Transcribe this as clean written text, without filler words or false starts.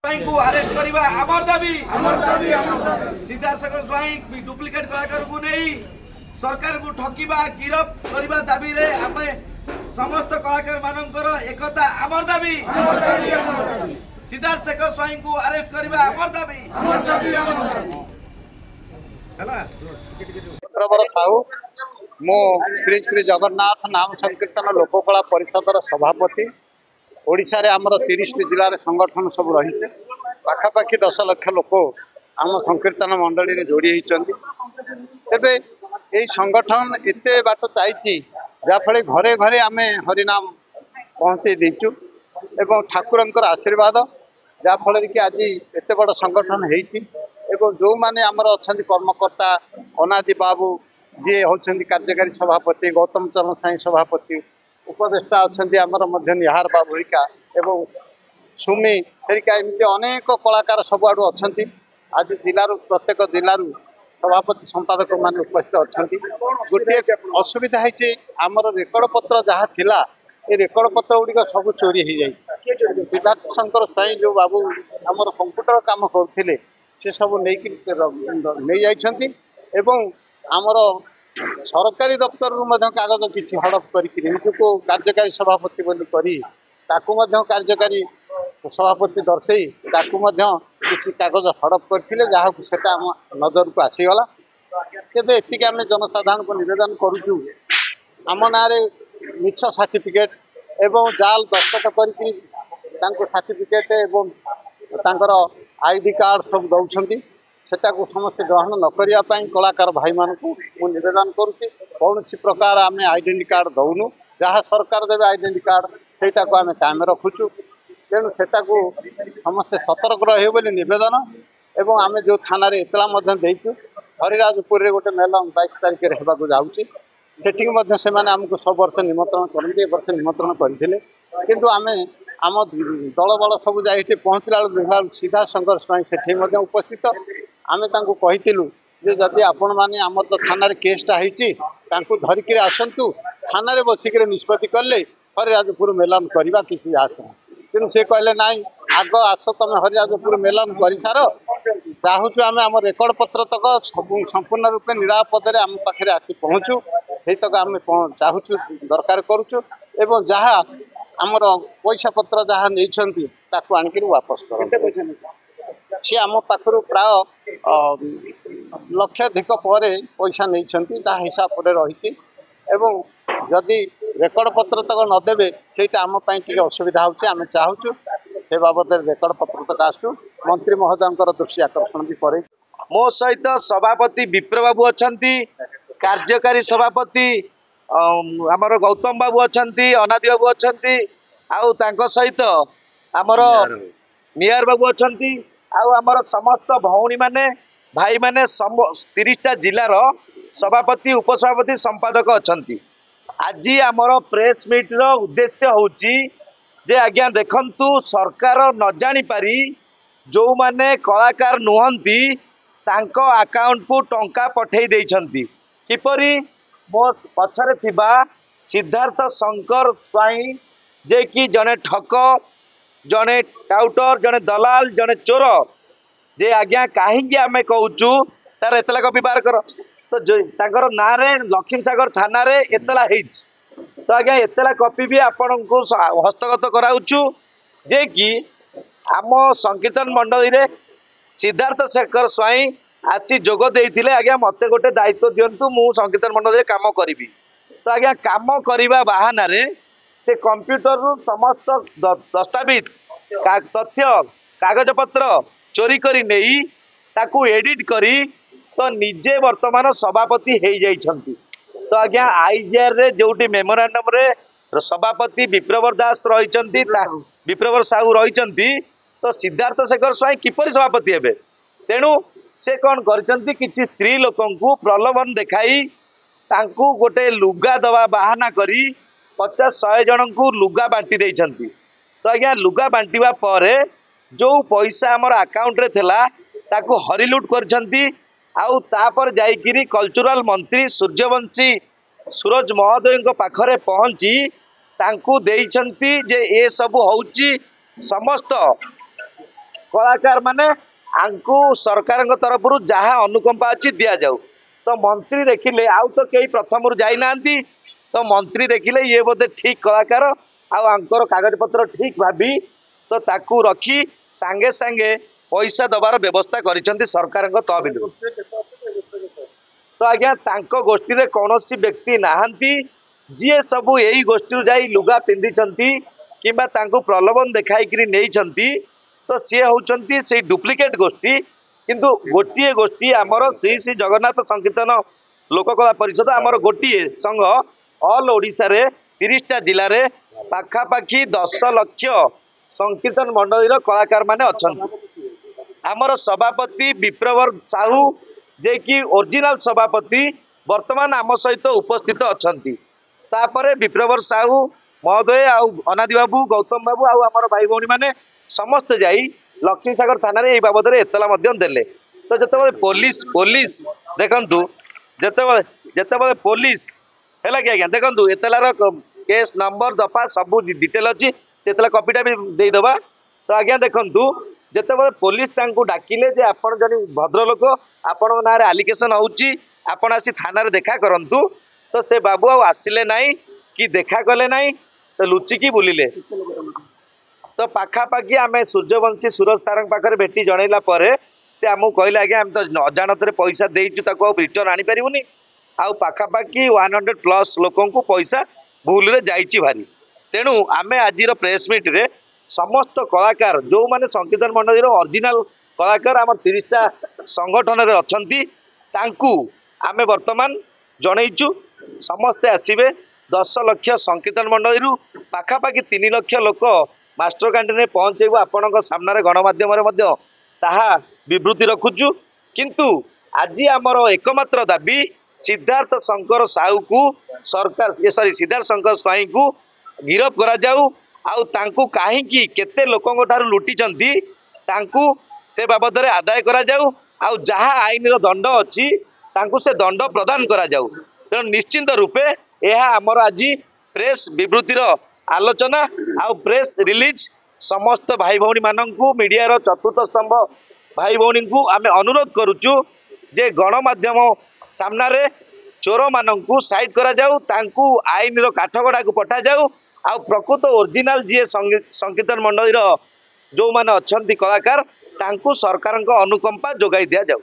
को अरेस्ट करवा आमर दाबी सीधाशेखर स्वाई डुप्लिकेट कलाकार को नहीं सरकार को ठकिबा गिरफ करवा दाबी रे आमे समस्त कलाकार मानकर एकता आमर दाबी सीधाशेखर स्वाई को अरेस्ट करवा आमर दाबी प्रवर साहू मो श्री श्री जगन्नाथ नाम संकीर्तन लोककला परिषदर सभापति ओडिशा रे आमर 30 जिले संगठन सब रही पाखापाखि 10 लाख लोक आम संकीर्तन मंडली रे जोड़ी होती तेबे यही संगठन एते बाट जाइए जहाँफल घरे घरे आम हरिनाम पहुँचे देचु एवं ठाकुरंकर आशीर्वाद जहाँफल कि आज एत बड़ संगठन होती जो मैंने आमर अच्छा कर्मकर्ता अनादि बाबू जी होती कार्यकारी सभापति गौतम चरण साई सभापति उपदेष्टा अच्छा आमर निहार बाबू हरिका एवं सुमी हरिका एमती अनेक कलाकार सबुआड़ू अच्छा आज जिलूर प्रत्येक जिलूर सभापति संपादक मान उपस्थित अच्छा गोटे असुविधा है आमर रेकर्ड पत्र जहाँ थिला ये रेकर्ड पत्र गुड़िक सब चोरी हो जाए विभाग शंकर स्वाई जो बाबू आमर कंप्यूटर काम करते से सब नहीं जाइछंती एवं आमर सरकारी दफ्तर कागज किसी हड़प करको कार्यकारी सभापति बोली करी कार्यकारी सभापति दर्शई किसी कागज हड़प करते जहाँ से नजर को आसीगला तेरे एतिक आम जनसाधारण को निवेदन करुचु आम ना मिछ सर्टिफिकेट एवं जाल दस्तखत कर सर्टिफिकेट एवं आईडी कार्ड सब दौरान सेटा को समस्त ग्रहण न करने कलाकार भाई मान को निवेदन करुच्ची कौन प्रकार आम आइडेंटी कार्ड दौनु जहाँ सरकार देवे आइडेंटी कार्ड सेटा को आम कायम रखुचु तेणु सेटा को समस्ते सतर्क रहे नवेदन एवं आम जो थाना एतला देचु हरिराजपुर गोटे मेलन 22 तारिख होगा जाऊँगी से आमको सब वर्ष निमंत्रण करते वर्ष निमंत्रण करते किंतु आम आम दल बल सब जाए पहुँचला देखा सीधा शंकर स्वाई से उपस्थित आम कहूँ जे जदि आपण मैंने आम तो थाना केसटा होती धरिकी आसतु थाना बसिक निष्पत्ति कले हरिराजपुर मेलन करवा किसी आस कि सी कहले ना आग आस तुम हरिराजपुर मेलन कर सार चाहूँ आम आम रेकर्ड पत्र तक संपूर्ण रूपे निरापद आम पाखे आसी पहुँचू से तक आम चाहूँ दरकार करुचु एवं जहाँ आमर पैसा पत्र जहाँ नहीं आणिक वापस कर सी आम पाखर प्राय लक्षाधिक पर पैसा नहीं हिसाब से रही जदि रेकर्ड पत्र तक नदेवे से आम असुविधा होमें चाहूँ से बाबद रेकर्ड पत्र तक आसू मंत्री महोदय दृष्टि आकर्षण भी करे मो सहित सभापति विप्र बाबू अच्छा कार्यकारी सभापति आमर गौतम बाबू अच्छा अनादि बाबू अच्छा सहित आमर निहार बाबू अच्छा आमर समस्त भौणी माने भाई माने 30टा जिलार सभापति उपसभापति संपादक अच्छा आज आमर प्रेस मीट रो उद्देश्य होची जे आज्ञा देखंतु सरकार न जानी पारी जो माने कलाकार नुहंती तांको अकाउंट को टंका पठेई देइछंती किपरि मो पछरे थिबा सिद्धार्थ शंकर स्वाई जे कि जने ठक जने टाउटर जने दलाल जने चोर जे आज्ञा कहीं आम कहूँ तार एतला कपी बार कर तो ना लक्ष्मी सागर थाना रे एतला तो आज्ञा एतला कपी भी आपण को हस्तगत कराऊचु जे कि आम संकीर्तन मंडली रे सिद्धार्थ शेखर स्वाई आसी जोग देइथिले आज्ञा मते गोटे दायित्व दियंतु मु संकीर्तन मंडली रे काम करिवि तो आज्ञा काम करिवा बहाना रे से कंप्यूटर रु समस्त दस्तावेज तथ्य कागज पत्र चोरी करी नहीं ताकू एडिट करी तो निजे वर्तमान सभापति हो जाइछंती तो आज्ञा आईजीआर रे जोटी मेमोरांडम रे सभापति विप्रवर दास रही विप्रवर साहू रही तो सिद्धार्थ शेखर स्वाई किपरि सभापति हेबे तेणु से कौन करछंती किछि स्त्री लोकन को प्रलोभन देखाई तांकू गोटे लुगा दवा बहाना करी 50-100 जन को लुगा बांटी देइछंती तो आज्ञा लुगा बांटिवा परे जो पैसा आमर अकाउंट रे थिला ताकू हरिलुट करछंती आउ तापर जाइकिरी कल्चरल मंत्री सूर्यवंशी सूरज महोदय पाखरे पहुंची तांकू देइछंती जे ए सब होउची समस्त कलाकार माने आंकु सरकार तरफ जहाँ अनुकंपा अच्छी दि जाऊ तो मंत्री देखिले आउ तो कई प्रथम जाई नांती तो मंत्री देखिले ये बोधे ठीक कलाकार आंकर कागज पत्र ठीक भाभी तो ताकू रखी सांगे सांगे पैसा दबार व्यवस्था करिसेंती सरकार तहबिल तो आज्ञा तांको गोष्ठी रे कौनसी व्यक्ति नाहंती जी सबू यही गोष्ठी जाई लुगा पिंधिचंती किंबा तांको प्रलोभन देखाई करी नेइचंती तो सी होचंती से डुप्लिकेट गोष्ठी किंतु गोटिए गोष्ठी आमर श्री श्री जगन्नाथ संकीर्तन लोककला परिषद आमर गोटिए संघ ऑल ओडिशा रे 30टा जिले रे पाखापाखी 10 लाख संकीर्तन मंडली कलाकार माने अछंती आमर सभापति विप्रवर साहू जे कि ओरिजिनल सभापति वर्तमान आम सहित उपस्थित अछंती तापरे विप्रवर साहू महोदय आउ अनादि बाबू गौतम बाबू आउ आमर भाई भौणी माने समस्त जाई लक्ष्मी सागर थाना रे ए बाबद रे एतला मध्यम देले तो जतबे पुलिस देखंतु जतबे पुलिस हैला कि आज्ञा देखंतु एतलार केस नंबर दफा सब डिटेल अछि तेतला कॉपीटा भी दे दबा तो आज्ञा देखंतु जतबे पुलिस तांको डाकिले जे आपण जनी भद्रलोक आपण नारे एलिगेशन होउची आपण आसी थाना रे देखा करंतु तो से बाबू आसिले नाही कि देखा कले नाही तो लुचिकी बुलिले तो पाखापाखि आम सूर्यवंशी सूरज सार पाखे भेटी जनइला से आमको कहले आज्ञा आम तो अजाणत पैसा देचु रिटर्न आनी पारूनी आउ पाखापाखि 100+ लोक पैसा भूल रे जाइछि भारी तेणु आम आज प्रेस मीट रे समस्त कलाकार जो माने संकीर्तन मंडली ओरिजिनल कलाकार आम 30टा संगठन रे अछंती तांकू आमे वर्तमान जनइचु समस्ते आसीबे 10 लाख संकीर्तन मंडली पाखापाखि 3 लाख लोक मास्टर कैंटीन में पहुँचेबू आपण सामने गणमाध्यम विवृत्ति रखुचु किंतु आज आमर एकमात्र दाबी सिद्धार्थ शंकर साहू को सरकार सॉरी सिद्धार्थ शंकर स्वाई को गिरफ करा जाऊ आउ तांकू काहींकी केते लोकंक ठारू लुटिचंती तांकू से बाबद रे आदाय करा जाऊ आउ जहा आईन रो दंड अछि तांकू से दंड प्रदान करा जाऊ तेणु निश्चिंत रूपे यह आमर आज प्रेस विवृत्तिर आलोचना आउ प्रेस रिलीज समस्त भाई भौणी माननकु मीडिया रो चतुर्थ स्तंभ भाई भौणी को आमे अनुरोध करूचु जे गणमाध्यम सामना रे चोर माननकु साइड करा जाऊ तांकु आईन रो काठगड़ा को पठा जाऊ आउ प्रकृत ओरिजिनल जी संकीर्तन मंडली रो जो माने अछंती कलाकार तांकु सरकार को अनुकंपा जोगाई दिया जाऊ।